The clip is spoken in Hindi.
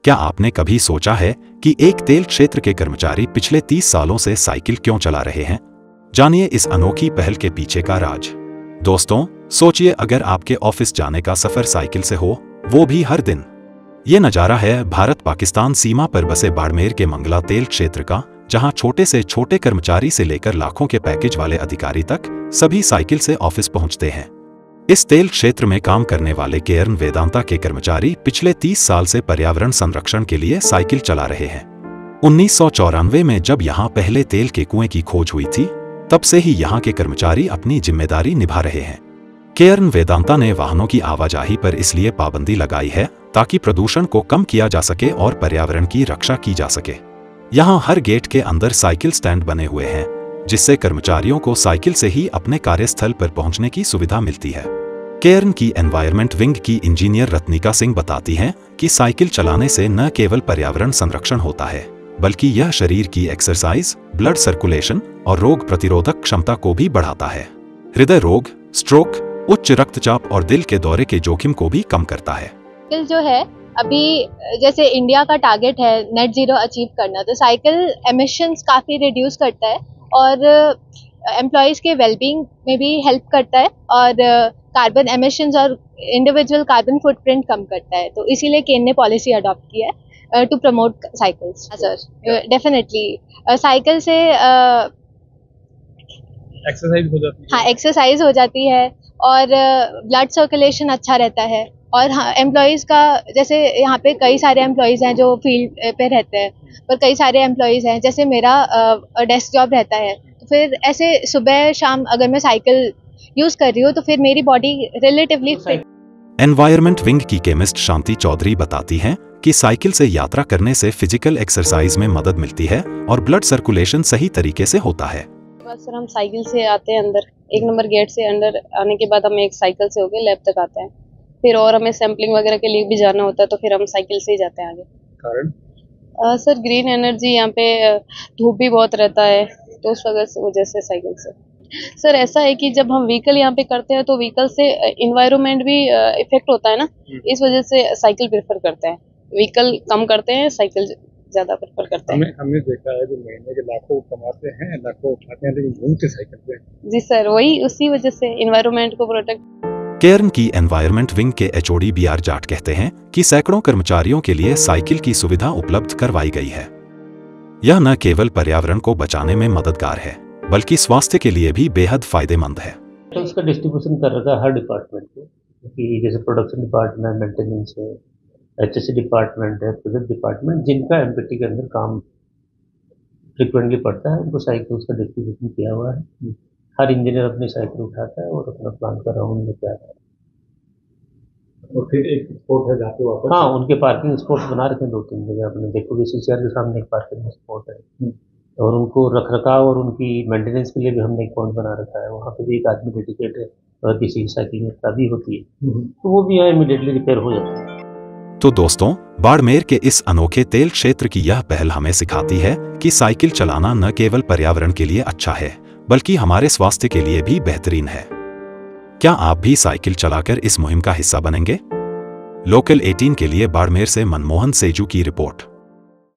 क्या आपने कभी सोचा है कि एक तेल क्षेत्र के कर्मचारी पिछले 30 सालों से साइकिल क्यों चला रहे हैं? जानिए इस अनोखी पहल के पीछे का राज। दोस्तों, सोचिए अगर आपके ऑफिस जाने का सफर साइकिल से हो, वो भी हर दिन। ये नजारा है भारत पाकिस्तान सीमा पर बसे बाड़मेर के मंगला तेल क्षेत्र का, जहां छोटे से छोटे कर्मचारी से लेकर लाखों के पैकेज वाले अधिकारी तक सभी साइकिल से ऑफिस पहुंचते हैं। इस तेल क्षेत्र में काम करने वाले केयर्न वेदांता के कर्मचारी पिछले 30 साल से पर्यावरण संरक्षण के लिए साइकिल चला रहे हैं। 1994 में जब यहाँ पहले तेल के कुएं की खोज हुई थी, तब से ही यहाँ के कर्मचारी अपनी जिम्मेदारी निभा रहे हैं। केयर्न वेदांता ने वाहनों की आवाजाही पर इसलिए पाबंदी लगाई है ताकि प्रदूषण को कम किया जा सके और पर्यावरण की रक्षा की जा सके। यहाँ हर गेट के अंदर साइकिल स्टैंड बने हुए हैं, जिससे कर्मचारियों को साइकिल से ही अपने कार्यस्थल पर पहुंचने की सुविधा मिलती है। केयर्न की एनवायरनमेंट विंग की इंजीनियर रत्निका सिंह बताती हैं कि साइकिल चलाने से न केवल पर्यावरण संरक्षण होता है, बल्कि यह शरीर की एक्सरसाइज, ब्लड सर्कुलेशन और रोग प्रतिरोधक क्षमता को भी बढ़ाता है। हृदय रोग, स्ट्रोक, उच्च रक्तचाप और दिल के दौरे के जोखिम को भी कम करता है। साइकिल जो है, अभी जैसे इंडिया का टारगेट है नेट जीरो अचीव करना, तो साइकिल एमिशंस काफ़ी रिड्यूस करता है और एम्प्लॉयज़ के वेलबींग में भी हेल्प करता है और कार्बन एमिशंस और इंडिविजुअल कार्बन फुटप्रिंट कम करता है। तो इसीलिए केन ने पॉलिसी अडॉप्ट की है to promote cycles. Sir, definitely cycle से एक्सरसाइज हो जाती है। हाँ, एक्सरसाइज हो जाती है और ब्लड सर्कुलेशन अच्छा रहता है। और हाँ, एम्प्लॉयज़ का, जैसे यहाँ पे कई सारे एम्प्लॉयज़ हैं जो फील्ड पे रहते हैं, पर कई सारे एम्प्लॉयज़ हैं, जैसे मेरा डेस्क जॉब रहता है, तो फिर ऐसे सुबह शाम अगर मैं साइकिल यूज़ कर रही हूँ तो फिर मेरी body relatively fit. Environment wing की केमिस्ट शांति चौधरी बताती हैं कि साइकिल से यात्रा करने से फिजिकल एक्सरसाइज में मदद मिलती है और ब्लड सर्कुलेशन सही तरीके से होता है। सर, हम साइकिल से आते हैं अंदर, 1 नंबर गेट से अंदर आने के बाद हम एक साइकिल से होके लैब तक आते हैं। फिर और हमें सैंपलिंग वगैरह के लिए भी जाना होता है, तो फिर हम साइकिल से ही जाते हैं आगे। कारण सर, ग्रीन एनर्जी, यहाँ पे धूप भी बहुत रहता है, तो उस वजह से साइकिल से। सर, ऐसा है कि जब हम व्हीकल यहाँ पे करते हैं तो व्हीकल से इन्वायरमेंट भी इफेक्ट होता है ना, इस वजह से साइकिल प्रेफर करते हैं। व्हीकल कम करते हैं, साइकिल ज़्यादा प्रेफर करते हैं। हमने देखा है जो महीने के लाखों कमाते हैं, लाखों उठाते हैं, लेकिन घूमते साइकिल पे। जी सर, वही उसी वजह से इन्वायरमेंट को प्रोटेक्ट। केयर्न की एनवायरनमेंट विंग के एचओडी बीआर जाट कहते हैं कि सैकड़ों कर्मचारियों के लिए साइकिल की सुविधा उपलब्ध करवाई गई है। यह न केवल पर्यावरण को बचाने में मददगार है, बल्कि स्वास्थ्य के लिए भी बेहद फायदेमंद है। तो इसका डिस्ट्रीब्यूशन कर रखा है हर डिपार्टमेंट को, कि जैसे प्रोडक्शन डिपार्टमेंट, मेंटेनेंस है, एचएससी डिपार्टमेंट है, प्रोजेक्ट डिपार्टमेंट, जिनका एमपीटी के अंदर काम फ्रिक्वेंटली पड़ता है, उनको साइकिल्स का डिस्ट्रीब्यूशन किया हुआ है। हर इंजीनियर अपनी साइकिल उठाता है और अपना प्लान का राउंड लेके आता है। और फिर एक स्पॉट है जाके वापस। हाँ, उनके पार्किंग स्पॉट बना रखे हैं 2-3 जगह। आपने देखोगे सीसीआर के सामने एक पार्किंग स्पॉट है, और उनको रखरखाव और उनकी मेंटेनेंस के लिए भी हमने एक पॉइंट बना रखा है। वहाँ पे भी एक आदमी डेडिकेट है, अगर किसी की साइकिल में खराबी होती है तो वो भी यहाँ इमीडिएटली रिपेयर हो जाता है। तो दोस्तों, बाड़मेर के इस अनोखे तेल क्षेत्र की यह पहल हमें सिखाती है कि साइकिल चलाना न केवल पर्यावरण के लिए अच्छा है, बल्कि हमारे स्वास्थ्य के लिए भी बेहतरीन है। क्या आप भी साइकिल चलाकर इस मुहिम का हिस्सा बनेंगे? लोकल 18 के लिए बाड़मेर से मनमोहन सेजू की रिपोर्ट।